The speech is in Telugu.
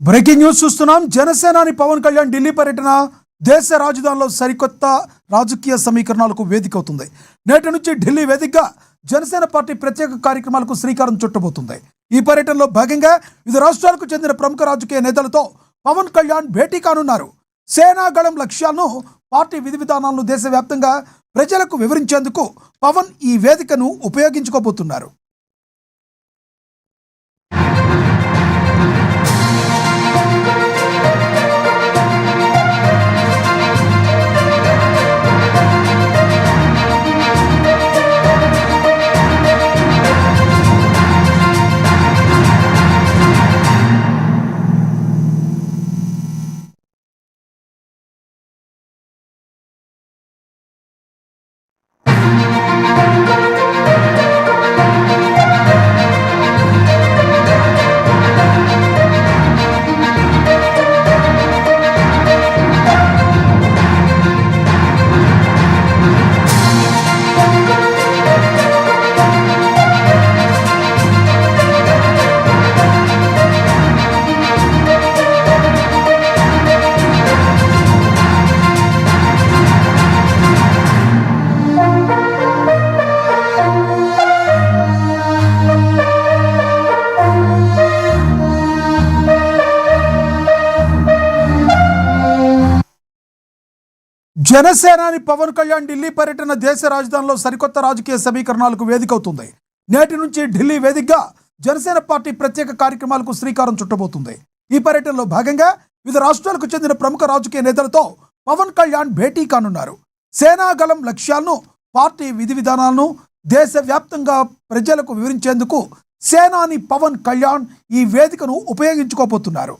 బ్రేకింగ్ న్యూస్ చూస్తున్నాం. జనసేనాని పవన్ కళ్యాణ్ ఢిల్లీ పర్యటన దేశ రాజధానిలో సరికొత్త రాజకీయ సమీకరణాలకు వేదిక అవుతుంది. నేటి నుంచి ఢిల్లీ వేదికగా జనసేన పార్టీ ప్రత్యేక కార్యక్రమాలకు శ్రీకారం చుట్టబోతుంది. ఈ పర్యటనలో భాగంగా వివిధ రాష్ట్రాలకు చెందిన ప్రముఖ రాజకీయ నేతలతో పవన్ కళ్యాణ్ భేటీ కానున్నారు. సేనాగళం లక్ష్యాలను, పార్టీ విధి విధానాలను దేశవ్యాప్తంగా ప్రజలకు వివరించేందుకు పవన్ ఈ వేదికను ఉపయోగించుకోబోతున్నారు. జనసేనాని పవన్ కళ్యాణ్ ఢిల్లీ పర్యటన దేశ రాజధానిలో సరికొత్త రాజకీయ సమీకరణాలకు వేదిక అవుతుంది. నేటి నుంచి ఢిల్లీ వేదికగా జనసేన పార్టీ ప్రత్యేక కార్యక్రమాలకు శ్రీకారం చుట్టబోతుంది. ఈ పర్యటనలో భాగంగా వివిధ రాష్ట్రాలకు చెందిన ప్రముఖ రాజకీయ నేతలతో పవన్ కళ్యాణ్ భేటీ కానున్నారు. సేనాగళం లక్ష్యాలను, పార్టీ విధి విధానాలను దేశవ్యాప్తంగా ప్రజలకు వివరించేందుకు సేనాని పవన్ కళ్యాణ్ ఈ వేదికను ఉపయోగించుకోబోతున్నారు.